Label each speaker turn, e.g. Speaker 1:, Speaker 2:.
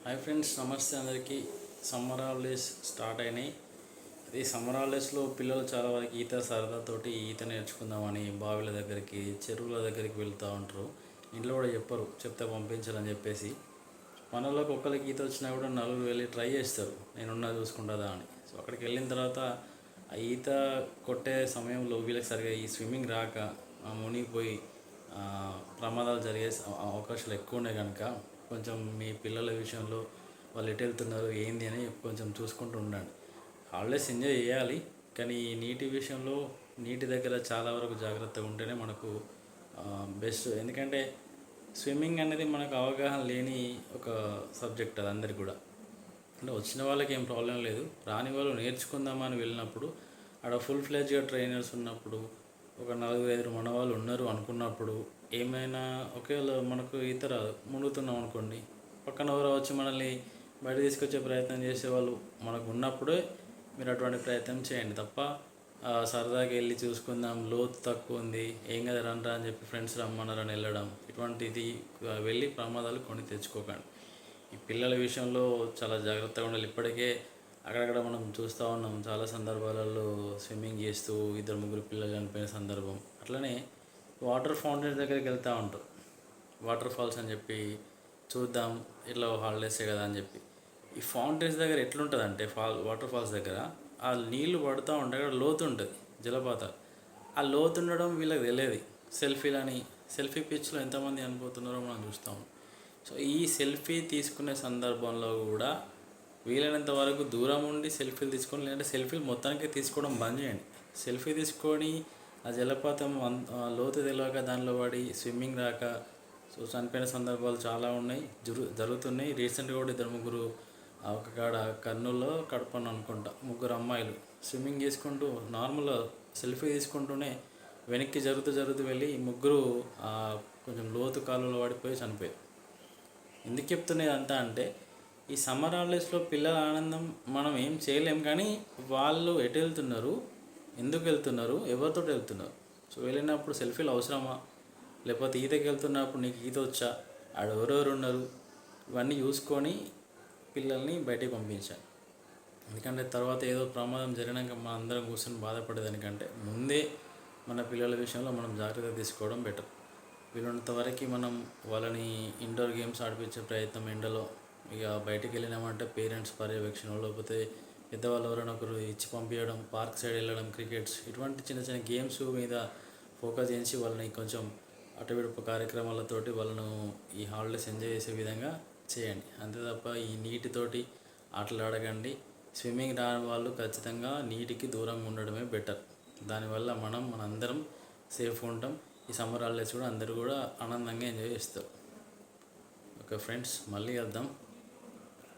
Speaker 1: Hi friends, నమస్తే అందరికీ. Summer holidays start అయినాయి. అది సమ్మర్ హాలిడేస్లో పిల్లలు చాలా వరకు ఈత సరదాతోటి ఈత నేర్చుకుందామని బావిల దగ్గరికి, చెరువుల దగ్గరికి వెళ్తూ ఉంటారు. ఇంట్లో కూడా చెప్పరు, చెప్తే పంపించాలని చెప్పేసి. మనలోకి ఒక్కరికి ఈత వచ్చినా కూడా నలుగురు వెళ్ళి ట్రై చేస్తారు, నేనున్నా చూసుకుంటుందా అని. సో అక్కడికి వెళ్ళిన తర్వాత ఆ ఈత కొట్టే సమయంలో వీళ్ళకి సరిగా ఈ స్విమ్మింగ్ రాక మునిగిపోయి ప్రమాదాలు జరిగే అవకాశాలు ఎక్కువ ఉన్నాయి కనుక కొంచెం మీ పిల్లల విషయంలో వాళ్ళు ఎటు వెళ్తున్నారు ఏంది అని కొంచెం చూసుకుంటూ ఉండండి. హాలిడేస్ ఎంజాయ్ చేయాలి, కానీ ఈ నీటి విషయంలో నీటి దగ్గర చాలా వరకు జాగ్రత్తగా ఉంటేనే మనకు బెస్ట్. ఎందుకంటే స్విమ్మింగ్ అనేది మనకు అవగాహన లేని ఒక సబ్జెక్ట్, అది అందరికి కూడా. అంటే వచ్చిన వాళ్ళకి ఏం ప్రాబ్లం లేదు, రాని వాళ్ళు నేర్చుకుందామని వెళ్ళినప్పుడు అక్కడ ఫుల్ ఫ్లెడ్జ్గా ట్రైనర్స్ ఉన్నప్పుడు, ఒక 4-5 మన వాళ్ళు ఉన్నారు అనుకున్నప్పుడు, ఏమైనా ఒకవేళ మనకు ఈత రాదు, మునుగుతున్నాం అనుకోండి, పక్కన ఎవరో వచ్చి మనల్ని బయట తీసుకొచ్చే ప్రయత్నం చేసేవాళ్ళు మనకు ఉన్నప్పుడే మీరు అటువంటి ప్రయత్నం చేయండి తప్ప సరదాగా వెళ్ళి చూసుకుందాం, లోతు తక్కువ ఉంది, ఏం కదా రండ్రా అని చెప్పి ఫ్రెండ్స్ రమ్మన్నారని వెళ్ళడం, ఇటువంటిది వెళ్ళి ప్రమాదాలు కొని తెచ్చుకోకండి. ఈ పిల్లల విషయంలో చాలా జాగ్రత్తగా ఉండాలి. ఇప్పటికే అక్కడక్కడ మనం చూస్తూ ఉన్నాం, చాలా సందర్భాలలో స్విమ్మింగ్ చేస్తూ 2-3 పిల్లలు చనిపోయిన సందర్భం. అట్లనే వాటర్ ఫౌంటైన్స్ దగ్గరికి వెళ్తూ ఉంటాం, వాటర్ ఫాల్స్ అని చెప్పి చూద్దాం, ఇట్లా హాలిడేసే కదా అని చెప్పి. ఈ ఫౌంటైన్స్ దగ్గర ఎట్లుంటుంది అంటే, వాటర్ ఫాల్స్ దగ్గర ఆ నీళ్లు పడుతూ ఉంటాయి, అక్కడ లోతు ఉంటుంది, జలపాతాలు. ఆ లోతు ఉండడం వీళ్ళకి తెలియదు. సెల్ఫీలని, సెల్ఫీ పిచ్లో ఎంతమంది అనిపోతున్నారో మనం చూస్తాం. సో ఈ సెల్ఫీ తీసుకునే సందర్భంలో కూడా వీలైనంత వరకు దూరం ఉండి సెల్ఫీలు తీసుకొని, లేదంటే సెల్ఫీలు మొత్తానికి తీసుకోవడం బంద్ చేయండి. సెల్ఫీ తీసుకొని ఆ జలపాతం లోతు తెలియక దానిలో పడి స్విమ్మింగ్ రాక సో చనిపోయిన సందర్భాలు చాలా ఉన్నాయి, జరుగుతున్నాయి. రీసెంట్గా కూడా 2-3 ఒక కాడ కర్నూలులో కడపను అనుకుంటా 3 అమ్మాయిలు స్విమ్మింగ్ చేసుకుంటూ నార్మల్ సెల్ఫీ తీసుకుంటూనే వెనక్కి జరుగుతూ వెళ్ళి 3 కొంచెం లోతు కాలువలో పడిపోయి చనిపోయారు. ఎందుకు చెప్తున్నది అంతా అంటే, ఈ సమ్మర్ హాలిడేస్లో పిల్లల ఆనందం మనం ఏం చేయలేం, కానీ వాళ్ళు ఎటు వెళ్తున్నారు, ఎందుకు వెళ్తున్నారు, ఎవరితో వెళ్తున్నారు. సో వెళ్ళినప్పుడు సెల్ఫీలు అవసరమా, లేకపోతే ఈతకి వెళ్తున్నప్పుడు నీకు ఈత వచ్చా, ఆడ ఎవరెవరు ఉన్నారు, ఇవన్నీ చూసుకొని పిల్లల్ని బయటికి పంపించాలి. ఎందుకంటే తర్వాత ఏదో ప్రమాదం జరిగినాక మన అందరం కూర్చొని బాధపడేదానికంటే ముందే మన పిల్లల విషయంలో మనం జాగ్రత్త తీసుకోవడం బెటర్. వీళ్ళంత వరకు మనం వాళ్ళని ఇండోర్ గేమ్స్ ఆడిపించే ప్రయత్నం, ఎండలో ఇక బయటికి వెళ్ళినామంటే పేరెంట్స్ పర్యవేక్షణ, లేకపోతే పెద్దవాళ్ళు ఎవరైనా ఒకరు ఇచ్చి పంపించడం, పార్క్ సైడ్ వెళ్ళడం, క్రికెట్స్, ఇటువంటి చిన్న చిన్న గేమ్స్ మీద ఫోకస్ చేసి వాళ్ళని కొంచెం అటువిడుపు కార్యక్రమాలతోటి వాళ్ళను ఈ హాలిడేస్ ఎంజాయ్ చేసే విధంగా చేయండి. అంతే తప్ప ఈ నీటితోటి ఆటలు ఆడకండి. స్విమ్మింగ్ రాని వాళ్ళు ఖచ్చితంగా నీటికి దూరంగా ఉండడమే బెటర్. దానివల్ల మనందరం సేఫ్గా ఉంటాం. ఈ సమ్మర్ హాలిడేస్ కూడా అందరూ కూడా ఆనందంగా ఎంజాయ్ చేస్తారు. ఓకే ఫ్రెండ్స్, మళ్ళీ కలుద్దాం.